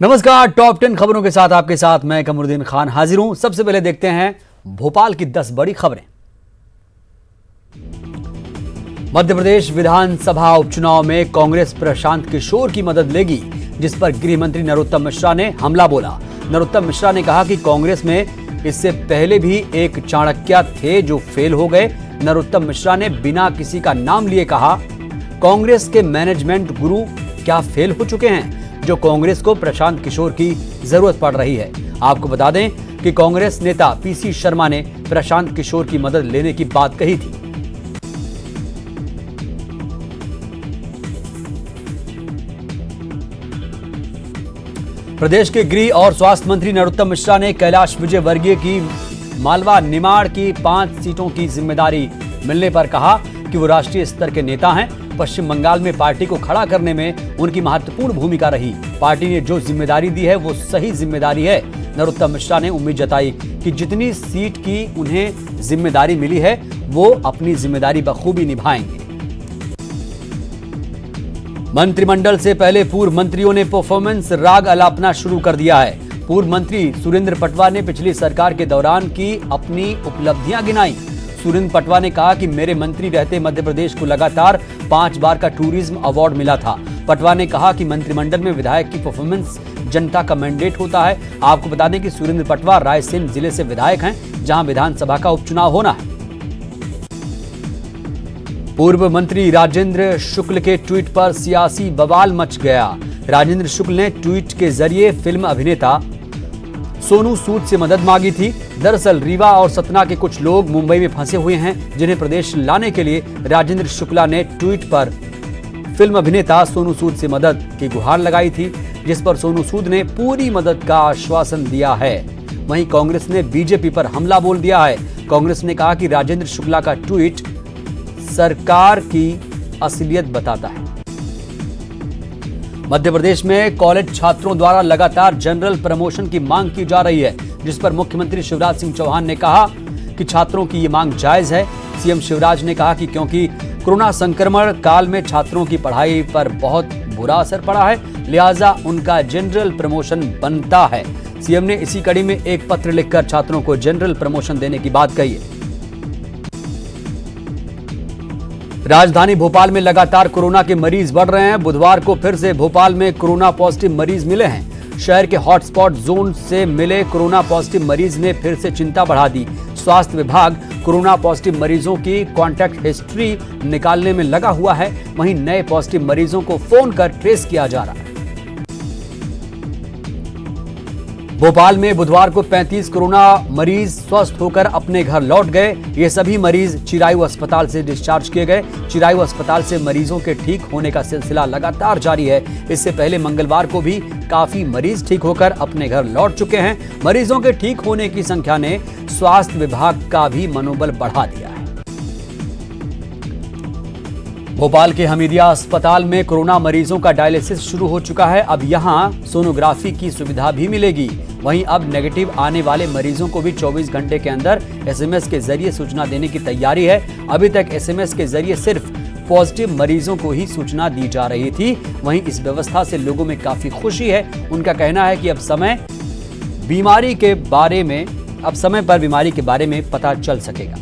नमस्कार, टॉप 10 खबरों के साथ आपके साथ मैं कमरुद्दीन खान हाजिर हूं। सबसे पहले देखते हैं भोपाल की 10 बड़ी खबरें। मध्य प्रदेश विधानसभा उपचुनाव में कांग्रेस प्रशांत किशोर की मदद लेगी, जिस पर गृह मंत्री नरोत्तम मिश्रा ने हमला बोला। नरोत्तम मिश्रा ने कहा कि कांग्रेस में इससे पहले भी एक चाणक्य थे जो फेल हो गए। नरोत्तम मिश्रा ने बिना किसी का नाम लिए कहा, कांग्रेस के मैनेजमेंट गुरु क्या फेल हो चुके हैं जो कांग्रेस को प्रशांत किशोर की जरूरत पड़ रही है। आपको बता दें कि कांग्रेस नेता पीसी शर्मा ने प्रशांत किशोर की मदद लेने की बात कही थी। प्रदेश के गृह और स्वास्थ्य मंत्री नरोत्तम मिश्रा ने कैलाश विजयवर्गीय की मालवा निमाड़ की 5 सीटों की जिम्मेदारी मिलने पर कहा कि वो राष्ट्रीय स्तर के नेता हैं। पश्चिम बंगाल में पार्टी को खड़ा करने में उनकी महत्वपूर्ण भूमिका रही। पार्टी ने जो जिम्मेदारी दी है वो सही जिम्मेदारी है। नरोत्तम मिश्रा ने उम्मीद जताई कि जितनी सीट की उन्हें जिम्मेदारी मिली है वो अपनी जिम्मेदारी बखूबी निभाएंगे। मंत्रिमंडल से पहले पूर्व मंत्रियों ने परफॉर्मेंस राग अलापना शुरू कर दिया है। पूर्व मंत्री सुरेंद्र पटवा ने पिछली सरकार के दौरान की अपनी उपलब्धियां गिनाई। सुरेंद्र पटवा ने कहा कि मेरे मंत्री रहते मध्य प्रदेश को लगातार 5 बार का टूरिज्म अवार्ड मिला था। पटवा ने कहा कि मंत्रिमंडल में विधायक की परफॉर्मेंस जनता का मैंडेट होता है। आपको बता दें कि सुरेंद्र पटवा रायसेन जिले से विधायक हैं, जहां विधानसभा का उपचुनाव होना है। पूर्व मंत्री राजेंद्र शुक्ल के ट्वीट पर सियासी बवाल मच गया। राजेंद्र शुक्ल ने ट्वीट के जरिए फिल्म अभिनेता सोनू सूद से मदद मांगी थी। दरअसल रीवा और सतना के कुछ लोग मुंबई में फंसे हुए हैं, जिन्हें प्रदेश लाने के लिए राजेंद्र शुक्ला ने ट्वीट पर फिल्म अभिनेता सोनू सूद से मदद की गुहार लगाई थी, जिस पर सोनू सूद ने पूरी मदद का आश्वासन दिया है। वहीं कांग्रेस ने बीजेपी पर हमला बोल दिया है। कांग्रेस ने कहा कि राजेंद्र शुक्ला का ट्वीट सरकार की असलियत बताता है। मध्य प्रदेश में कॉलेज छात्रों द्वारा लगातार जनरल प्रमोशन की मांग की जा रही है, जिस पर मुख्यमंत्री शिवराज सिंह चौहान ने कहा कि छात्रों की ये मांग जायज है। सीएम शिवराज ने कहा कि क्योंकि कोरोना संक्रमण काल में छात्रों की पढ़ाई पर बहुत बुरा असर पड़ा है, लिहाजा उनका जनरल प्रमोशन बनता है। सीएम ने इसी कड़ी में एक पत्र लिखकर छात्रों को जनरल प्रमोशन देने की बात कही है। राजधानी भोपाल में लगातार कोरोना के मरीज बढ़ रहे हैं। बुधवार को फिर से भोपाल में कोरोना पॉजिटिव मरीज मिले हैं। शहर के हॉटस्पॉट जोन से मिले कोरोना पॉजिटिव मरीज ने फिर से चिंता बढ़ा दी। स्वास्थ्य विभाग कोरोना पॉजिटिव मरीजों की कॉन्टैक्ट हिस्ट्री निकालने में लगा हुआ है। वहीं नए पॉजिटिव मरीजों को फोन कर ट्रेस किया जा रहा है। भोपाल में बुधवार को 35 कोरोना मरीज स्वस्थ होकर अपने घर लौट गए। ये सभी मरीज चिरायू अस्पताल से डिस्चार्ज किए गए। चिरायू अस्पताल से मरीजों के ठीक होने का सिलसिला लगातार जारी है। इससे पहले मंगलवार को भी काफी मरीज ठीक होकर अपने घर लौट चुके हैं। मरीजों के ठीक होने की संख्या ने स्वास्थ्य विभाग का भी मनोबल बढ़ा दिया है। भोपाल के हमीदिया अस्पताल में कोरोना मरीजों का डायलिसिस शुरू हो चुका है। अब यहां सोनोग्राफी की सुविधा भी मिलेगी। वहीं अब नेगेटिव आने वाले मरीजों को भी 24 घंटे के अंदर एसएमएस के जरिए सूचना देने की तैयारी है। अभी तक एसएमएस के जरिए सिर्फ पॉजिटिव मरीजों को ही सूचना दी जा रही थी। वहीं इस व्यवस्था से लोगों में काफी खुशी है। उनका कहना है कि अब समय पर बीमारी के बारे में पता चल सकेगा।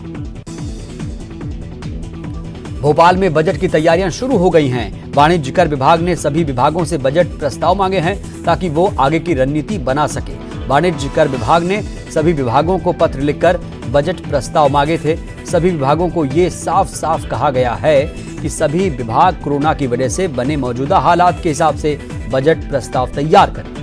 भोपाल में बजट की तैयारियां शुरू हो गई हैं। वाणिज्य कर विभाग ने सभी विभागों से बजट प्रस्ताव मांगे हैं ताकि वो आगे की रणनीति बना सके। वाणिज्य कर विभाग ने सभी विभागों को पत्र लिखकर बजट प्रस्ताव मांगे थे। सभी विभागों को ये साफ साफ कहा गया है कि सभी विभाग कोरोना की वजह से बने मौजूदा हालात के हिसाब से बजट प्रस्ताव तैयार करें।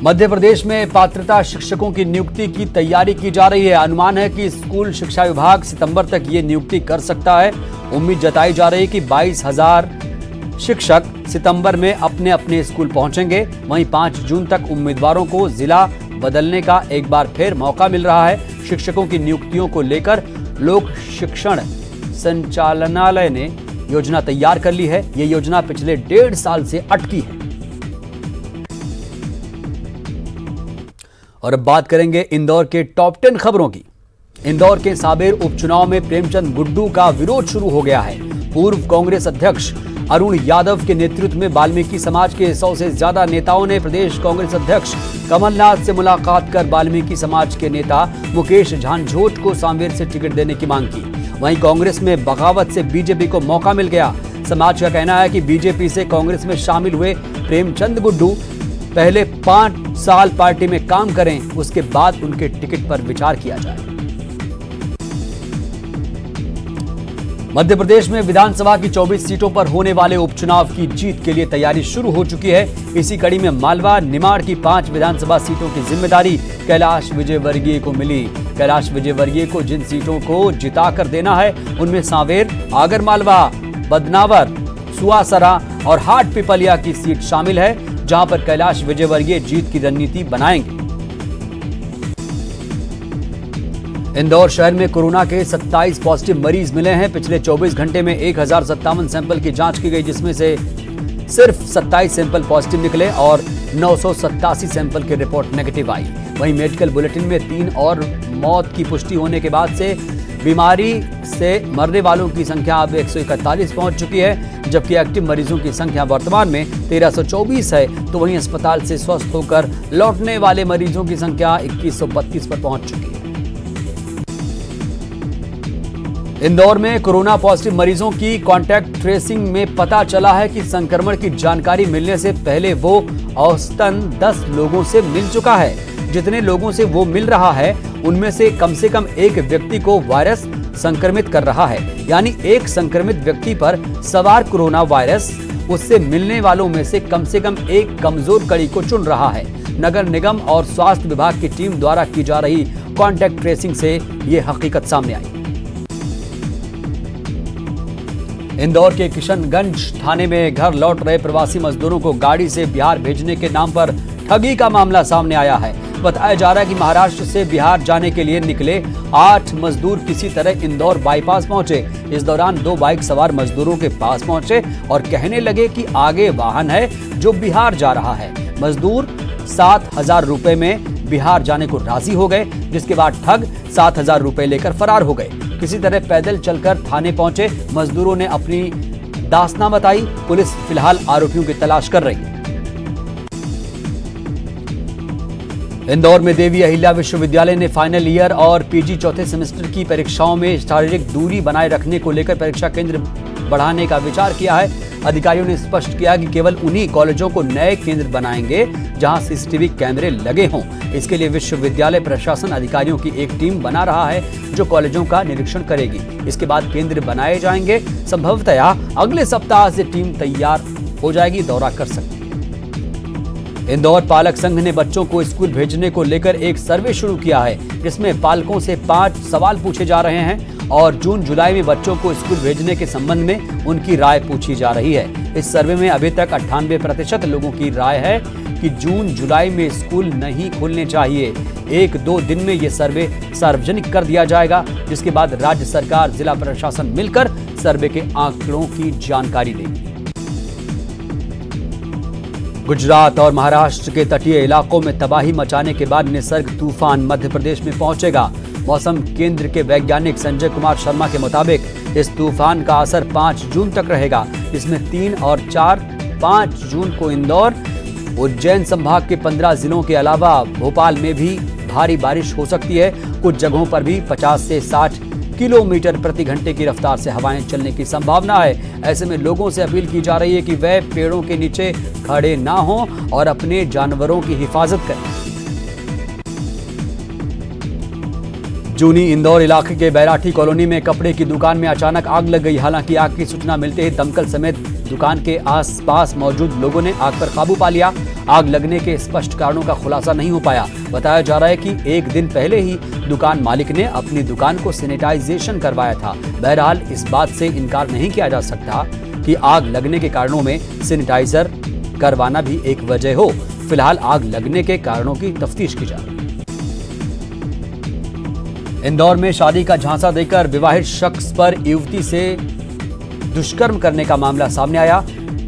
मध्य प्रदेश में पात्रता शिक्षकों की नियुक्ति की तैयारी की जा रही है। अनुमान है कि स्कूल शिक्षा विभाग सितंबर तक ये नियुक्ति कर सकता है। उम्मीद जताई जा रही है कि 22,000 शिक्षक सितंबर में अपने अपने स्कूल पहुंचेंगे। वहीं 5 जून तक उम्मीदवारों को जिला बदलने का एक बार फिर मौका मिल रहा है। शिक्षकों की नियुक्तियों को लेकर लोक शिक्षण संचालनालय ने योजना तैयार कर ली है। ये योजना पिछले 1.5 साल से अटकी है। और अब बात करेंगे इंदौर के टॉप 10 खबरों की। इंदौर के साबेर उपचुनाव में प्रेमचंद गुड्डू का विरोध शुरू हो गया है। पूर्व कांग्रेस अध्यक्ष अरुण यादव के नेतृत्व में वाल्मीकि समाज के 100 से ज्यादा नेताओं ने प्रदेश कांग्रेस अध्यक्ष कमलनाथ से मुलाकात कर वाल्मीकि समाज के नेता मुकेश झांझोट को सांवेर से टिकट देने की मांग की। वहीं कांग्रेस में बगावत से बीजेपी को मौका मिल गया। समाज का कहना है कि बीजेपी से कांग्रेस में शामिल हुए प्रेमचंद गुड्डू पहले 5 साल पार्टी में काम करें, उसके बाद उनके टिकट पर विचार किया जाए। मध्य प्रदेश में विधानसभा की 24 सीटों पर होने वाले उपचुनाव की जीत के लिए तैयारी शुरू हो चुकी है। इसी कड़ी में मालवा निमाड़ की 5 विधानसभा सीटों की जिम्मेदारी कैलाश विजयवर्गीय को मिली। कैलाश विजयवर्गीय को जिन सीटों को जिताकर देना है उनमें सांवेर, आगरमालवा, बदनावर, सुवासरा और हाट पिपलिया की सीट शामिल है, जहां पर कैलाश विजयवर्गीय जीत की रणनीति बनाएंगे। इंदौर शहर में कोरोना के 27 पॉजिटिव मरीज मिले हैं। पिछले 24 घंटे में 1057 सैंपल की जांच की गई, जिसमें से सिर्फ 27 सैंपल पॉजिटिव निकले और 987 सैंपल की रिपोर्ट नेगेटिव आई। वहीं मेडिकल बुलेटिन में 3 और मौत की पुष्टि होने के बाद से बीमारी से मरने वालों की संख्या अब 141 पहुंच चुकी है, जबकि एक्टिव मरीजों की संख्या वर्तमान में 1324 है। तो वहीं अस्पताल से स्वस्थ होकर लौटने वाले मरीजों की संख्या 2132 पर पहुंच चुकी है। इंदौर में कोरोना पॉजिटिव मरीजों की कॉन्टैक्ट ट्रेसिंग में पता चला है कि संक्रमण की जानकारी मिलने से पहले वो औसतन 10 लोगों से मिल चुका है। जितने लोगों से वो मिल रहा है उनमें से कम एक व्यक्ति को वायरस संक्रमित कर रहा है, यानी एक संक्रमित व्यक्ति पर सवार कोरोना वायरस उससे मिलने वालों में से कम एक कमजोर कड़ी को चुन रहा है। नगर निगम और स्वास्थ्य विभाग की टीम द्वारा की जा रही कॉन्टैक्ट ट्रेसिंग से ये हकीकत सामने आई। इंदौर के किशनगंज थाने में घर लौट रहे प्रवासी मजदूरों को गाड़ी से बिहार भेजने के नाम पर ठगी का मामला सामने आया है। बताया जा रहा है कि महाराष्ट्र से बिहार जाने के लिए निकले 8 मजदूर किसी तरह इंदौर बाईपास पहुंचे। इस दौरान 2 बाइक सवार मजदूरों के पास पहुंचे और कहने लगे कि आगे वाहन है जो बिहार जा रहा है। मजदूर 7,000 रुपए में बिहार जाने को राजी हो गए, जिसके बाद ठग 7,000 रुपए लेकर फरार हो गए। किसी तरह पैदल चलकर थाने पहुंचे मजदूरों ने अपनी दास्तां बताई। पुलिस फिलहाल आरोपियों की तलाश कर रही है। इंदौर में देवी अहिल्या विश्वविद्यालय ने फाइनल ईयर और पीजी चौथे सेमेस्टर की परीक्षाओं में शारीरिक दूरी बनाए रखने को लेकर परीक्षा केंद्र बढ़ाने का विचार किया है। अधिकारियों ने स्पष्ट किया कि केवल उन्हीं कॉलेजों को नए केंद्र बनाएंगे जहां सीसीटीवी कैमरे लगे हों। इसके लिए विश्वविद्यालय प्रशासन अधिकारियों की एक टीम बना रहा है जो कॉलेजों का निरीक्षण करेगी। इसके बाद केंद्र बनाए जाएंगे। संभवतया अगले सप्ताह से टीम तैयार हो जाएगी, दौरा कर सकती है। इंदौर पालक संघ ने बच्चों को स्कूल भेजने को लेकर एक सर्वे शुरू किया है, जिसमें पालकों से 5 सवाल पूछे जा रहे हैं और जून-जुलाई में बच्चों को स्कूल भेजने के संबंध में उनकी राय पूछी जा रही है। इस सर्वे में अभी तक 98% लोगों की राय है कि जून-जुलाई में स्कूल नहीं खुलने चाहिए। 1-2 दिन में ये सर्वे सार्वजनिक कर दिया जाएगा, जिसके बाद राज्य सरकार, जिला प्रशासन मिलकर सर्वे के आंकड़ों की जानकारी देगी। गुजरात और महाराष्ट्र के तटीय इलाकों में तबाही मचाने के बाद निसर्ग तूफान मध्य प्रदेश में पहुंचेगा। मौसम केंद्र के वैज्ञानिक संजय कुमार शर्मा के मुताबिक इस तूफान का असर 5 जून तक रहेगा, जिसमें 3 और 4-5 जून को इंदौर, उज्जैन संभाग के 15 जिलों के अलावा भोपाल में भी भारी बारिश हो सकती है। कुछ जगहों पर भी 50 से 60 किलोमीटर प्रति घंटे की रफ्तार से हवाएं चलने की संभावना है। ऐसे में लोगों से अपील की जा रही है कि वे पेड़ों के नीचे खड़े ना हों और अपने जानवरों की हिफाजत करें। जूनी इंदौर इलाके के बैराठी कॉलोनी में कपड़े की दुकान में अचानक आग लग गई। हालांकि आग की सूचना मिलते ही दमकल समेत दुकान के आसपास मौजूद लोगों ने आग पर काबू पा लिया। आग लगने के स्पष्ट कारणों का खुलासा नहीं हो पाया। बताया जा रहा है कि एक दिन पहले ही दुकान मालिक ने अपनी दुकान को सैनिटाइजेशन करवाया था। बहरहाल इस बात से इनकार नहीं किया जा सकता कि आग लगने के कारणों में सैनिटाइजर करवाना भी एक वजह हो। फिलहाल आग लगने के कारणों की तफ्तीश की जा रही है। इंदौर में शादी का झांसा देकर विवाहित शख्स पर युवती से दुष्कर्म करने का मामला सामने आया।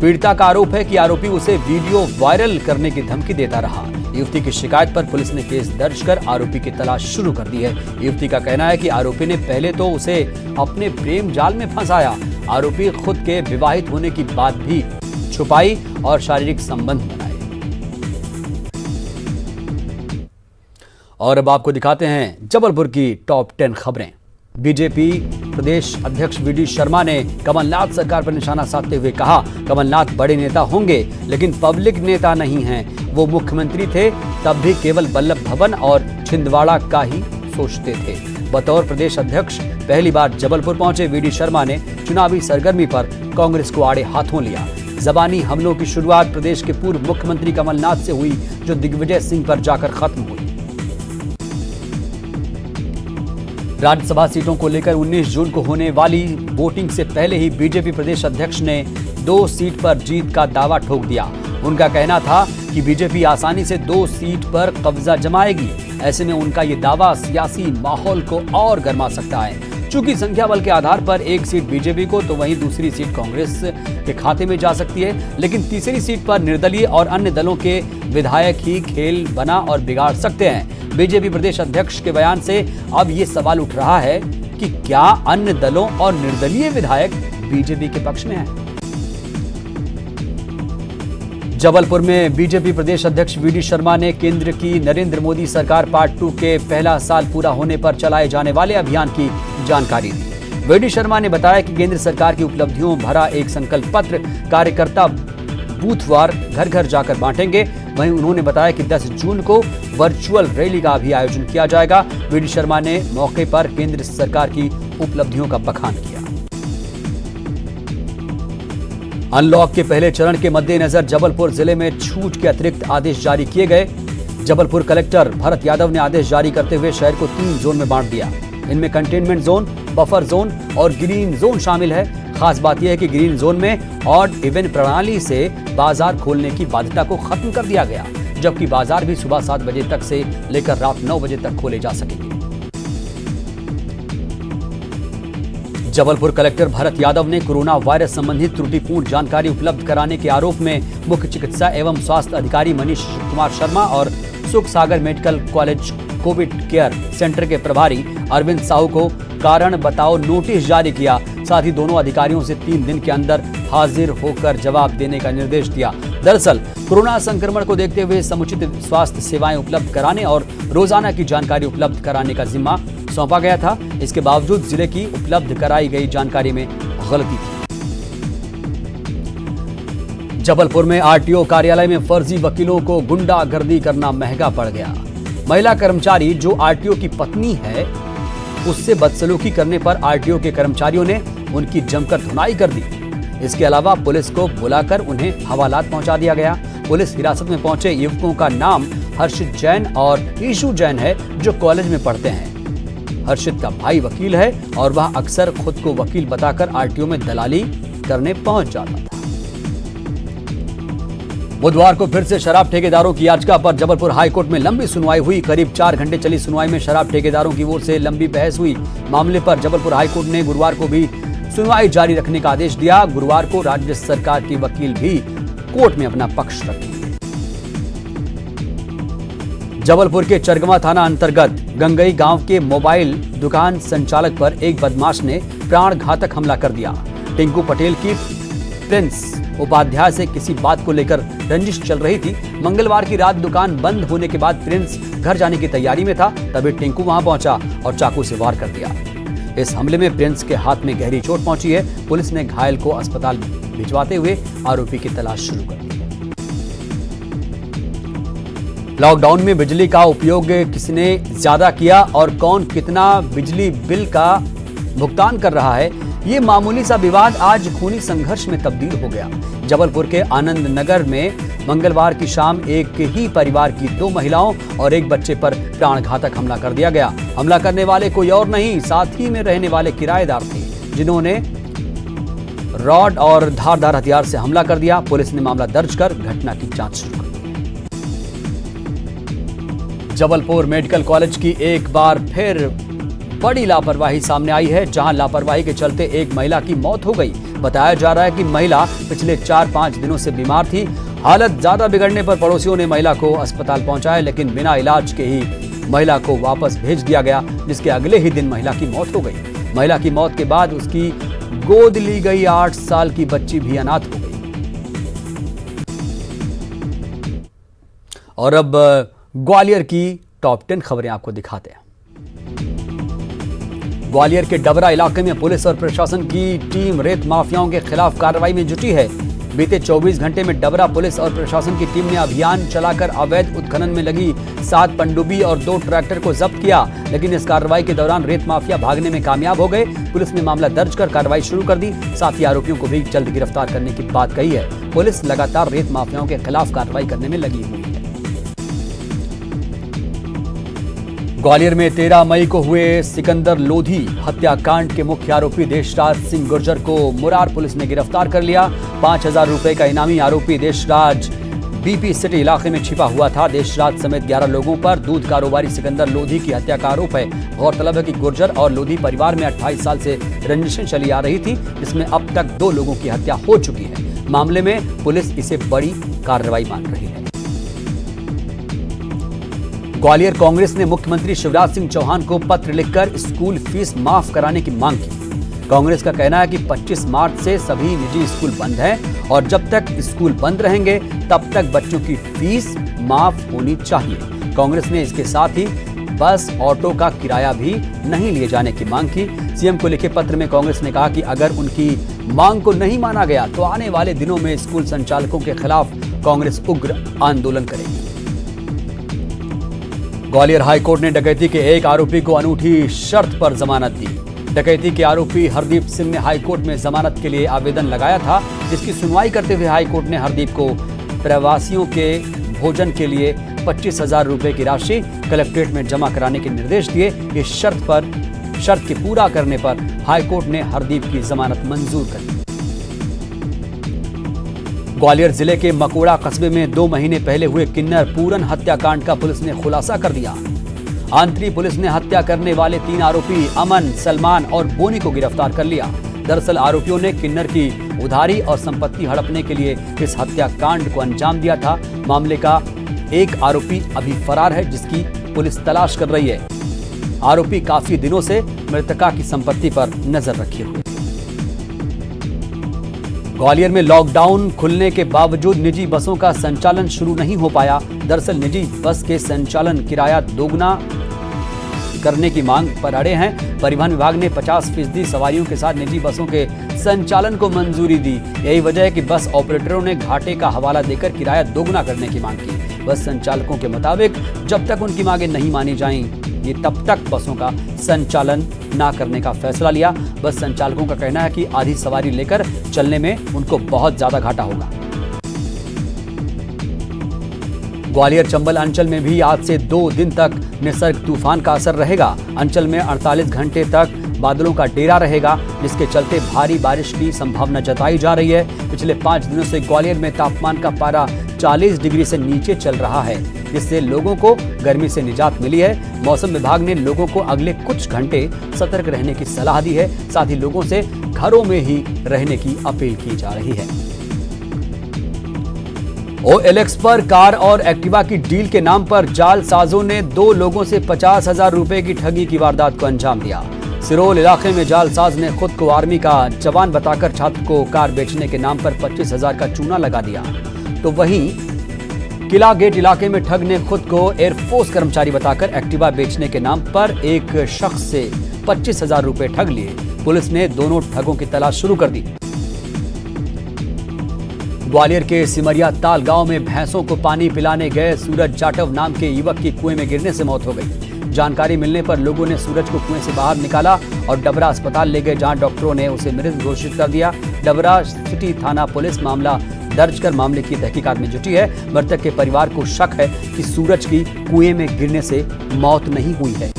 पीड़िता का आरोप है कि आरोपी उसे वीडियो वायरल करने की धमकी देता रहा। युवती की शिकायत पर पुलिस ने केस दर्ज कर आरोपी की तलाश शुरू कर दी है। युवती का कहना है कि आरोपी ने पहले तो उसे अपने प्रेम जाल में फंसाया आरोपी खुद के विवाहित होने की बात भी छुपाई और शारीरिक संबंध बनाए। और अब आपको दिखाते हैं जबलपुर की टॉप 10 खबरें। बीजेपी प्रदेश अध्यक्ष वीडी शर्मा ने कमलनाथ सरकार पर निशाना साधते हुए कहा, कमलनाथ बड़े नेता होंगे लेकिन पब्लिक नेता नहीं हैं। वो मुख्यमंत्री थे तब भी केवल वल्लभ भवन और छिंदवाड़ा का ही सोचते थे। बतौर प्रदेश अध्यक्ष पहली बार जबलपुर पहुंचे वीडी शर्मा ने चुनावी सरगर्मी पर कांग्रेस को आड़े हाथों लिया। जबानी हमलों की शुरुआत प्रदेश के पूर्व मुख्यमंत्री कमलनाथ से हुई, जो दिग्विजय सिंह पर जाकर खत्म हुई। राज्यसभा सीटों को लेकर 19 जून को होने वाली वोटिंग से पहले ही बीजेपी प्रदेश अध्यक्ष ने 2 सीट पर जीत का दावा ठोक दिया। उनका कहना था कि बीजेपी आसानी से 2 सीट पर कब्जा जमाएगी। ऐसे में उनका ये दावा सियासी माहौल को और गर्मा सकता है। चूंकि संख्या बल के आधार पर एक सीट बीजेपी को तो वहीं दूसरी सीट कांग्रेस के खाते में जा सकती है, लेकिन तीसरी सीट पर निर्दलीय और अन्य दलों के विधायक ही खेल बना और बिगाड़ सकते हैं। बीजेपी प्रदेश अध्यक्ष के बयान से अब ये सवाल उठ रहा है कि क्या अन्य दलों और निर्दलीय विधायक बीजेपी के पक्ष में हैं? जबलपुर में बीजेपी प्रदेश अध्यक्ष वीडी शर्मा ने केंद्र की नरेंद्र मोदी सरकार पार्ट 2 के पहला साल पूरा होने पर चलाए जाने वाले अभियान की जानकारी दी। वीडी शर्मा ने बताया कि केंद्र सरकार की उपलब्धियों भरा एक संकल्प पत्र कार्यकर्ता बूथवार घर घर जाकर बांटेंगे। वहीं उन्होंने बताया कि 10 जून को वर्चुअल रैली का भी आयोजन किया जाएगा। वीडी शर्मा ने मौके पर केंद्र सरकार की उपलब्धियों का बखान किया। अनलॉक के पहले चरण के मद्देनजर जबलपुर जिले में छूट के अतिरिक्त आदेश जारी किए गए। जबलपुर कलेक्टर भरत यादव ने आदेश जारी करते हुए शहर को 3 जोन में बांट दिया। इनमें कंटेनमेंट जोन, बफर जोन और ग्रीन जोन शामिल है। खास बात यह है कि ग्रीन जोन में ऑड इवन प्रणाली से बाजार खोलने की बाध्यता को खत्म कर दिया गया, जबकि बाजार भी सुबह 7 बजे तक से लेकर रात 9 बजे तक खोले जा सकेंगे। जबलपुर कलेक्टर भरत यादव ने कोरोना वायरस संबंधित त्रुटिपूर्ण जानकारी उपलब्ध कराने के आरोप में मुख्य चिकित्सा एवं स्वास्थ्य अधिकारी मनीष कुमार शर्मा और Sukh Sagar medical college covid care centre के प्रभारी अरविंद साहू को कारण बताओ नोटिस जारी किया। साथ ही दोनों अधिकारियों से 3 दिन के अंदर हाजिर होकर जवाब देने का निर्देश दिया। दरअसल कोरोना संक्रमण को देखते हुए समुचित स्वास्थ्य सेवाएं उपलब्ध कराने और रोजाना की जानकारी उपलब्ध कराने का जिम्मा सौंपा गया था। इसके बावजूद जिले की उपलब्ध कराई गई जानकारी में गलती थी। जबलपुर में आरटीओ कार्यालय में फर्जी वकीलों को गुंडागर्दी करना महंगा पड़ गया। महिला कर्मचारी जो आरटीओ की पत्नी है, उससे बदसलूकी करने पर आरटीओ के कर्मचारियों ने उनकी जमकर धुनाई कर दी। इसके अलावा पुलिस को बुलाकर उन्हें हवालात पहुंचा दिया गया। पुलिस हिरासत में पहुंचे युवकों का नाम हर्षित जैन और ईशु जैन है, जो कॉलेज में पढ़ते हैं। हर्षित का भाई वकील है और वह अक्सर खुद को वकील बताकर आरटीओ में दलाली करने पहुंच जाता था। बुधवार को फिर से शराब ठेकेदारों की याचिका पर जबलपुर हाईकोर्ट में लंबी सुनवाई हुई। करीब 4 घंटे चली सुनवाई में शराब ठेकेदारों की ओर से लंबी बहस हुई। मामले पर जबलपुर हाईकोर्ट ने गुरुवार को भी सुनवाई जारी रखने का आदेश दिया। गुरुवार को राज्य सरकार के वकील भी कोर्ट में अपना पक्ष रखेंगे। जबलपुर के चरगमा थाना अंतर्गत गंगई गांव के मोबाइल दुकान संचालक पर एक बदमाश ने प्राण घातक हमला कर दिया। टिंकू पटेल की प्रिंस उपाध्याय से किसी बात को लेकर रंजिश चल रही थी। मंगलवार की रात दुकान बंद होने के बाद प्रिंस घर जाने की तैयारी में था, तभी टिंकू वहां पहुंचा और चाकू से वार कर दिया। इस हमले में प्रिंस के हाथ में गहरी चोट पहुंची है। पुलिस ने घायल को अस्पताल भिजवाते हुए आरोपी की तलाश शुरू कर दी। लॉकडाउन में बिजली का उपयोग किसने ज्यादा किया और कौन कितना बिजली बिल का भुगतान कर रहा है, ये मामूली सा विवाद आज खूनी संघर्ष में तब्दील हो गया। जबलपुर के आनंद नगर में मंगलवार की शाम एक ही परिवार की 2 महिलाओं और एक बच्चे पर प्राणघातक हमला कर दिया गया। हमला करने वाले कोई और नहीं, साथ ही में रहने वाले किराएदार थे, जिन्होंने रॉड और धारदार हथियार से हमला कर दिया। पुलिस ने मामला दर्ज कर घटना की जांच शुरू कर दी। जबलपुर मेडिकल कॉलेज की एक बार फिर बड़ी लापरवाही सामने आई है, जहां लापरवाही के चलते एक महिला की मौत हो गई। बताया जा रहा है कि महिला पिछले 4-5 दिनों से बीमार थी। हालत ज्यादा बिगड़ने पर पड़ोसियों ने महिला को अस्पताल पहुंचाया, लेकिन बिना इलाज के ही महिला को वापस भेज दिया गया, जिसके अगले ही दिन महिला की मौत हो गई। महिला की मौत के बाद उसकी गोद ली गई 8 साल की बच्ची भी अनाथ हो गई। और अब ग्वालियर की टॉप 10 खबरें आपको दिखाते हैं। ग्वालियर के डबरा इलाके में पुलिस और प्रशासन की टीम रेत माफियाओं के खिलाफ कार्रवाई में जुटी है। बीते 24 घंटे में डबरा पुलिस और प्रशासन की टीम ने अभियान चलाकर अवैध उत्खनन में लगी 7 पनडुब्बी और 2 ट्रैक्टर को जब्त किया, लेकिन इस कार्रवाई के दौरान रेत माफिया भागने में कामयाब हो गए। पुलिस ने मामला दर्ज कर कार्रवाई शुरू कर दी, साथ ही आरोपियों को भी जल्द गिरफ्तार करने की बात कही है। पुलिस लगातार रेत माफियाओं के खिलाफ कार्रवाई करने में लगी हुई है। ग्वालियर में 13 मई को हुए सिकंदर लोधी हत्याकांड के मुख्य आरोपी देशराज सिंह गुर्जर को मुरार पुलिस ने गिरफ्तार कर लिया। 5,000 रुपए का इनामी आरोपी देशराज बीपी सिटी इलाके में छिपा हुआ था। देशराज समेत 11 लोगों पर दूध कारोबारी सिकंदर लोधी की हत्या का आरोप है। गौरतलब है कि गुर्जर और लोधी परिवार में 28 साल से रंजिशें चली आ रही थी, जिसमें अब तक 2 लोगों की हत्या हो चुकी है। मामले में पुलिस इसे बड़ी कार्रवाई मान रही है। ग्वालियर कांग्रेस ने मुख्यमंत्री शिवराज सिंह चौहान को पत्र लिखकर स्कूल फीस माफ कराने की मांग की। कांग्रेस का कहना है कि 25 मार्च से सभी निजी स्कूल बंद हैं और जब तक स्कूल बंद रहेंगे तब तक बच्चों की फीस माफ होनी चाहिए। कांग्रेस ने इसके साथ ही बस ऑटो का किराया भी नहीं लिए जाने की मांग की। सीएम को लिखे पत्र में कांग्रेस ने कहा कि अगर उनकी मांग को नहीं माना गया तो आने वाले दिनों में स्कूल संचालकों के खिलाफ कांग्रेस उग्र आंदोलन करेगी। ग्वालियर हाईकोर्ट ने डकैती के एक आरोपी को अनूठी शर्त पर जमानत दी। डकैती के आरोपी हरदीप सिंह ने हाईकोर्ट में जमानत के लिए आवेदन लगाया था, जिसकी सुनवाई करते हुए हाईकोर्ट ने हरदीप को प्रवासियों के भोजन के लिए 25,000 रुपए की राशि कलेक्ट्रेट में जमा कराने के निर्देश दिए। इस शर्त के पूरा करने पर हाईकोर्ट ने हरदीप की जमानत मंजूर कर दी। ग्वालियर जिले के मकोड़ा कस्बे में 2 महीने पहले हुए किन्नर पूरन हत्याकांड का पुलिस ने खुलासा कर दिया। आंतरी पुलिस ने हत्या करने वाले 3 आरोपी अमन, सलमान और बोनी को गिरफ्तार कर लिया। दरअसल आरोपियों ने किन्नर की उधारी और संपत्ति हड़पने के लिए इस हत्याकांड को अंजाम दिया था। मामले का एक आरोपी अभी फरार है, जिसकी पुलिस तलाश कर रही है। आरोपी काफी दिनों से मृतका की संपत्ति पर नजर रखे हुए। ग्वालियर में लॉकडाउन खुलने के बावजूद निजी बसों का संचालन शुरू नहीं हो पाया। दरअसल निजी बस के संचालन किराया दोगुना करने की मांग पर अड़े हैं। परिवहन विभाग ने 50% सवारियों के साथ निजी बसों के संचालन को मंजूरी दी। यही वजह है कि बस ऑपरेटरों ने घाटे का हवाला देकर किराया दोगुना करने की मांग की। बस संचालकों के मुताबिक जब तक उनकी मांगें नहीं मानी जाएंगी तब तक बसों का संचालन ना करने का फैसला लिया। बस संचालकों का कहना है कि आधी सवारी लेकर चलने में उनको बहुत ज्यादा घाटा होगा। ग्वालियर चंबल अंचल में भी आज से 2 दिन तक निसर्ग तूफान का असर रहेगा। अंचल में 48 घंटे तक बादलों का डेरा रहेगा, जिसके चलते भारी बारिश की संभावना जताई जा रही है। पिछले 5 दिनों से ग्वालियर में तापमान का पारा 40 डिग्री से नीचे चल रहा है, जिससे लोगों को गर्मी से निजात मिली है। मौसम विभाग ने लोगों को अगले कुछ घंटे सतर्क रहने की सलाह दी है। साथ ही लोगों से घरों में ही रहने की अपील की जा रही है। OLX पर कार और एक्टिवा की डील के नाम पर जालसाजों ने 2 लोगों से 50,000 रुपए की ठगी की वारदात को अंजाम दिया। सिरोल इलाके में जालसाज ने खुद को आर्मी का जवान बताकर छात्र को कार बेचने के नाम पर 25,000 का चूना लगा दिया। तो वहीं किला गेट इलाके में ठग ने खुद को एयरफोर्स कर्मचारी बताकर एक्टिवा बेचने के नाम पर एक शख्स से 25,000 रुपए ठग लिए। पुलिस ने दोनों ठगों की तलाश शुरू कर दी। ग्वालियर के सिमरिया ताल गांव में भैंसों को पानी पिलाने गए सूरज जाटव नाम के युवक की कुएं में गिरने से मौत हो गई। जानकारी मिलने पर लोगों ने सूरज को कुएं से बाहर निकाला और डबरा अस्पताल ले गए, जहां डॉक्टरों ने उसे मृत घोषित कर दिया। डबरा सिटी थाना पुलिस मामला दर्ज कर मामले की तहकीकात में जुटी है। मृतक के परिवार को शक है कि सूरज की कुएं में गिरने से मौत नहीं हुई है।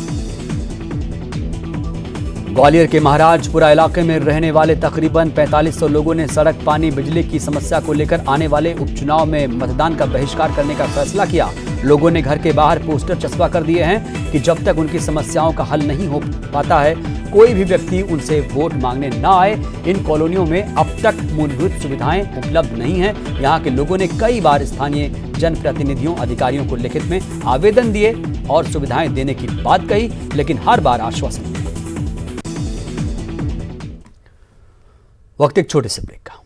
ग्वालियर के महाराजपुरा इलाके में रहने वाले तकरीबन 4500 लोगों ने सड़क, पानी, बिजली की समस्या को लेकर आने वाले उपचुनाव में मतदान का बहिष्कार करने का फैसला किया। लोगों ने घर के बाहर पोस्टर चस्पा कर दिए हैं कि जब तक उनकी समस्याओं का हल नहीं हो पाता है, कोई भी व्यक्ति उनसे वोट मांगने ना आए। इन कॉलोनियों में अब तक मूलभूत सुविधाएं उपलब्ध नहीं है। यहाँ के लोगों ने कई बार स्थानीय जनप्रतिनिधियों, अधिकारियों को लिखित में आवेदन दिए और सुविधाएं देने की बात कही, लेकिन हर बार आश्वासन। वक्त एक छोटे से ब्रेक का।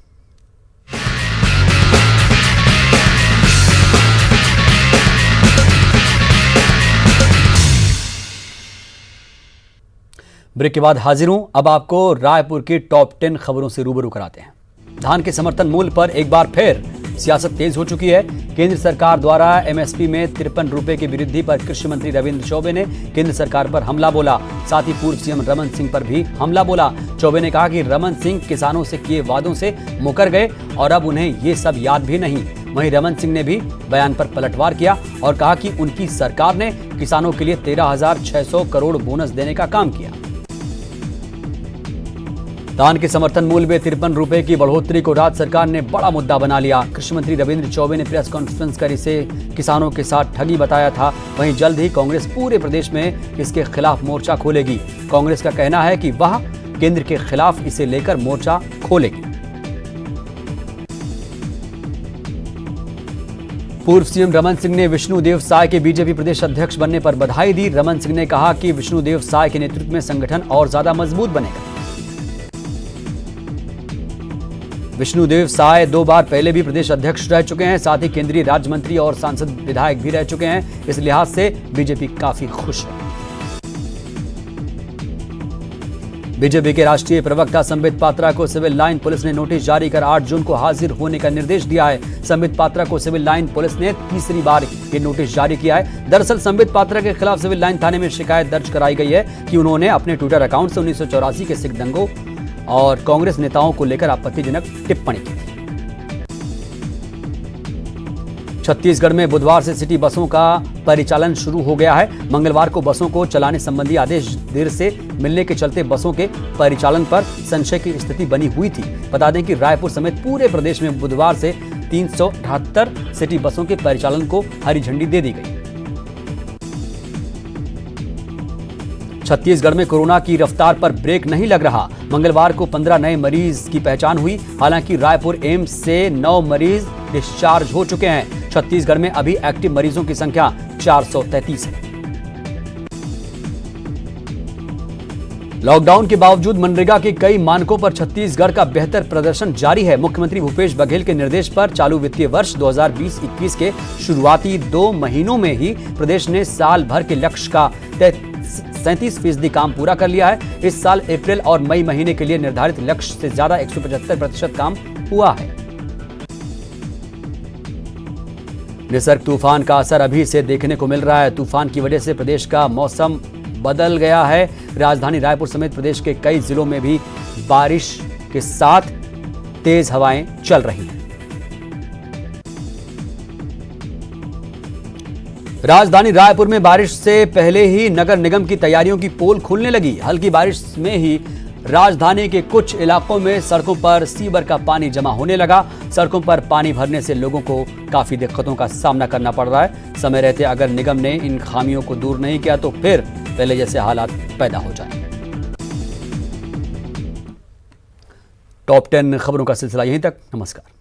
ब्रेक के बाद हाजिर हूं। अब आपको रायपुर की टॉप 10 खबरों से रूबरू कराते हैं। धान के समर्थन मूल्य पर एक बार फिर सियासत तेज हो चुकी है। केंद्र सरकार द्वारा एमएसपी में 53 रुपए की वृद्धि पर कृषि मंत्री रविंद्र चौबे ने केंद्र सरकार पर हमला बोला। साथ ही पूर्व सीएम रमन सिंह पर भी हमला बोला। चौबे ने कहा कि रमन सिंह किसानों से किए वादों से मुकर गए और अब उन्हें ये सब याद भी नहीं। वहीं रमन सिंह ने भी बयान पर पलटवार किया और कहा कि उनकी सरकार ने किसानों के लिए 13,600 करोड़ बोनस देने का काम किया। धान के समर्थन मूल्य में 53 रुपए की बढ़ोतरी को राज्य सरकार ने बड़ा मुद्दा बना लिया। कृषि मंत्री रविंद्र चौबे ने प्रेस कॉन्फ्रेंस कर इसे किसानों के साथ ठगी बताया था। वहीं जल्द ही कांग्रेस पूरे प्रदेश में इसके खिलाफ मोर्चा खोलेगी। कांग्रेस का कहना है कि वह केंद्र के खिलाफ इसे लेकर मोर्चा खोलेगी। पूर्व सीएम रमन सिंह ने विष्णुदेव साय के बीजेपी प्रदेश अध्यक्ष बनने पर बधाई दी। रमन सिंह ने कहा कि विष्णुदेव साय के नेतृत्व में संगठन और ज्यादा मजबूत बनेगा। विष्णुदेव साय 2 बार पहले भी प्रदेश अध्यक्ष रह चुके हैं। साथ ही केंद्रीय राज्य मंत्री और सांसद विधायक भी रह चुके हैं। इस लिहाज से बीजेपी काफी खुश है। बीजेपी के राष्ट्रीय प्रवक्ता संबित पात्रा को सिविल लाइन पुलिस ने नोटिस जारी कर 8 जून को हाजिर होने का निर्देश दिया है। संबित पात्रा को सिविल लाइन पुलिस ने तीसरी बार ये नोटिस जारी किया है। दरअसल संबित पात्रा के खिलाफ सिविल लाइन थाने में शिकायत दर्ज कराई गई है कि उन्होंने अपने ट्विटर अकाउंट से 1984 के सिख दंगों और कांग्रेस नेताओं को लेकर आपत्तिजनक टिप्पणी की थी। छत्तीसगढ़ में बुधवार से सिटी बसों का परिचालन शुरू हो गया है। मंगलवार को बसों को चलाने संबंधी आदेश देर से मिलने के चलते बसों के परिचालन पर संशय की स्थिति बनी हुई थी। बता दें कि रायपुर समेत पूरे प्रदेश में बुधवार से 378 सिटी बसों के परिचालन को हरी झंडी दे दी गई। छत्तीसगढ़ में कोरोना की रफ्तार पर ब्रेक नहीं लग रहा। मंगलवार को 15 नए मरीज की पहचान हुई। हालांकि रायपुर एम्स से 9 मरीज डिस्चार्ज हो चुके हैं। छत्तीसगढ़ में अभी एक्टिव मरीजों की संख्या 433 है। लॉकडाउन के बावजूद मनरेगा के कई मानकों पर छत्तीसगढ़ का बेहतर प्रदर्शन जारी है। मुख्यमंत्री भूपेश बघेल के निर्देश पर चालू वित्तीय वर्ष 2020-21 के शुरुआती 2 महीनों में ही प्रदेश ने साल भर के लक्ष्य का 37% काम पूरा कर लिया है। इस साल अप्रैल और मई महीने के लिए निर्धारित लक्ष्य से ज्यादा 175% काम हुआ है। निसर्ग तूफान का असर अभी से देखने को मिल रहा है। तूफान की वजह से प्रदेश का मौसम बदल गया है। राजधानी रायपुर समेत प्रदेश के कई जिलों में भी बारिश के साथ तेज हवाएं चल रही हैं। राजधानी रायपुर में बारिश से पहले ही नगर निगम की तैयारियों की पोल खुलने लगी। हल्की बारिश में ही राजधानी के कुछ इलाकों में सड़कों पर सीवर का पानी जमा होने लगा। सड़कों पर पानी भरने से लोगों को काफी दिक्कतों का सामना करना पड़ रहा है। समय रहते अगर निगम ने इन खामियों को दूर नहीं किया तो फिर पहले जैसे हालात पैदा हो जाएंगे। टॉप 10 खबरों का सिलसिला यहीं तक। नमस्कार।